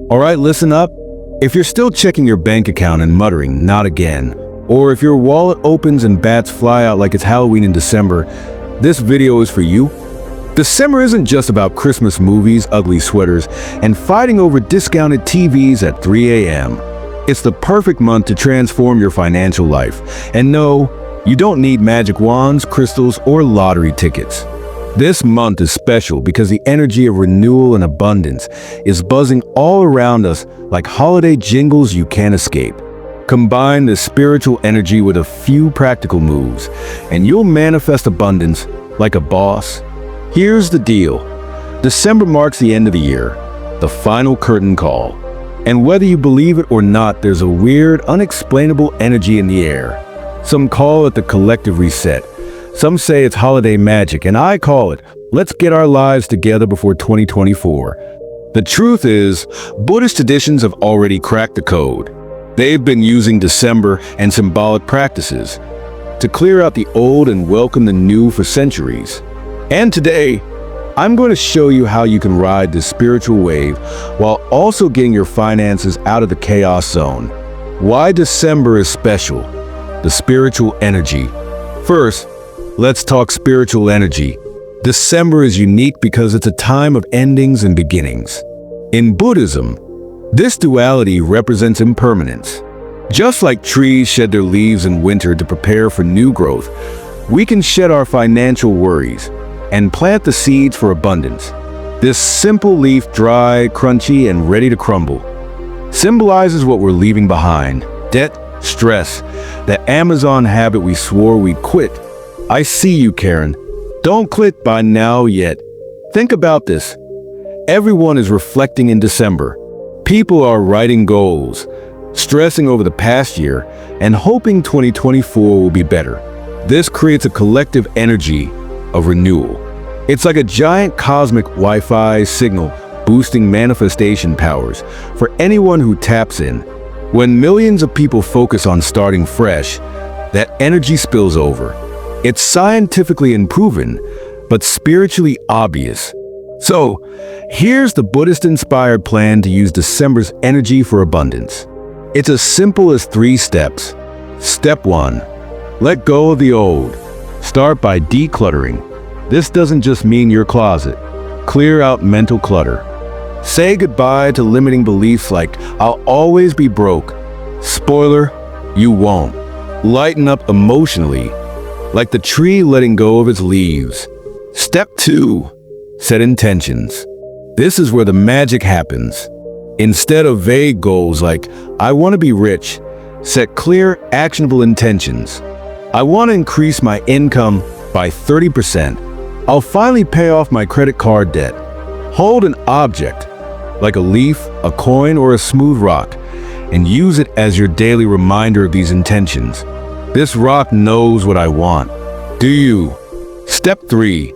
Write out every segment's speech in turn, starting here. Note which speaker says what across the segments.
Speaker 1: All right, listen up. If you're still checking your bank account and muttering, "not again," or if your wallet opens and bats fly out like it's Halloween in December, this video is for you. December isn't just about Christmas movies, ugly sweaters, and fighting over discounted TVs at 3 a.m. It's the perfect month to transform your financial life. And no, you don't need magic wands, crystals, or lottery tickets. This month is special because the energy of renewal and abundance is buzzing all around us like holiday jingles you can't escape. Combine this spiritual energy with a few practical moves, and you'll manifest abundance like a boss. Here's the deal. December marks the end of the year, the final curtain call. And whether you believe it or not, there's a weird, unexplainable energy in the air. Some call it the collective reset. Some say it's holiday magic, and I call it, let's get our lives together before 2024. The truth is, Buddhist traditions have already cracked the code. They've been using December and symbolic practices to clear out the old and welcome the new for centuries. And today, I'm going to show you how you can ride this spiritual wave while also getting your finances out of the chaos zone. Why December is special. The spiritual energy. First, let's talk spiritual energy. December is unique because it's a time of endings and beginnings. In Buddhism, this duality represents impermanence. Just like trees shed their leaves in winter to prepare for new growth, we can shed our financial worries and plant the seeds for abundance. This simple leaf, dry, crunchy, and ready to crumble, symbolizes what we're leaving behind: debt, stress, the Amazon habit we swore we'd quit. I see you, Karen. Don't quit by now yet. Think about this. Everyone is reflecting in December. People are writing goals, stressing over the past year, and hoping 2024 will be better. This creates a collective energy of renewal. It's like a giant cosmic Wi-Fi signal boosting manifestation powers for anyone who taps in. When millions of people focus on starting fresh, that energy spills over. It's scientifically unproven, but spiritually obvious. So, here's the Buddhist-inspired plan to use December's energy for abundance. It's as simple as 3 steps. Step 1. Let go of the old. Start by decluttering. This doesn't just mean your closet. Clear out mental clutter. Say goodbye to limiting beliefs like, "I'll always be broke." Spoiler, you won't. Lighten up emotionally, like the tree letting go of its leaves. Step 2. Set intentions. This is where the magic happens. Instead of vague goals like, "I want to be rich," set clear, actionable intentions. "I want to increase my income by 30%. I'll finally pay off my credit card debt." Hold an object, like a leaf, a coin, or a smooth rock, and use it as your daily reminder of these intentions. This rock knows what I want. Do you? Step 3.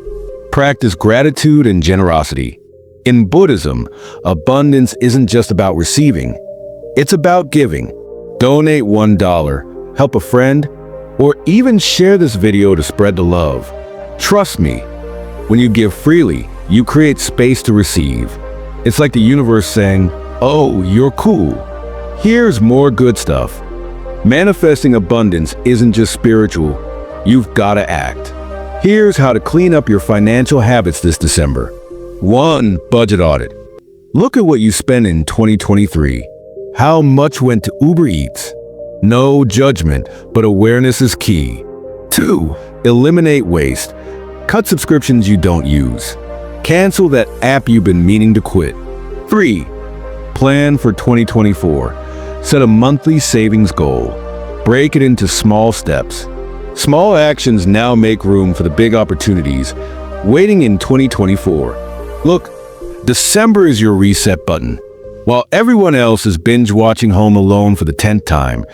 Speaker 1: Practice gratitude and generosity. In Buddhism, abundance isn't just about receiving. It's about giving. Donate $1, help a friend, or even share this video to spread the love. Trust me, when you give freely, you create space to receive. It's like the universe saying, "Oh, you're cool. Here's more good stuff." Manifesting abundance isn't just spiritual, you've got to act. Here's how to clean up your financial habits this December. 1. Budget audit. Look at what you spent in 2023. How much went to Uber Eats? No judgment, but awareness is key. 2. Eliminate waste. Cut subscriptions you don't use. Cancel that app you've been meaning to quit. 3. Plan for 2024. Set a monthly savings goal. Break it into small steps. Small actions now make room for the big opportunities waiting in 2024. Look, December is your reset button. While everyone else is binge-watching Home Alone for the 10th time,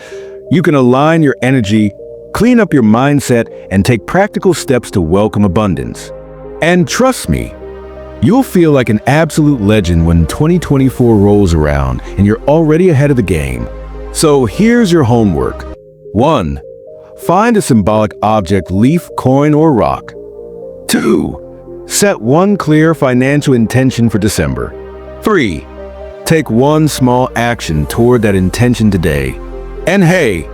Speaker 1: you can align your energy, clean up your mindset, and take practical steps to welcome abundance. And trust me, you'll feel like an absolute legend when 2024 rolls around and you're already ahead of the game. So here's your homework. 1. Find a symbolic object, leaf, coin, or rock. 2. Set one clear financial intention for December. 3. Take one small action toward that intention today. And hey,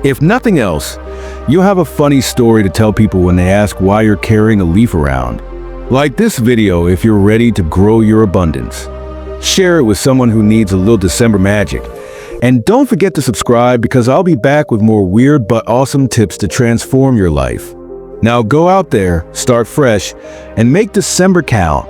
Speaker 1: if nothing else, you'll have a funny story to tell people when they ask why you're carrying a leaf around. Like this video if you're ready to grow your abundance. Share it with someone who needs a little December magic. And don't forget to subscribe because I'll be back with more weird but awesome tips to transform your life. Now go out there, start fresh, and make December count.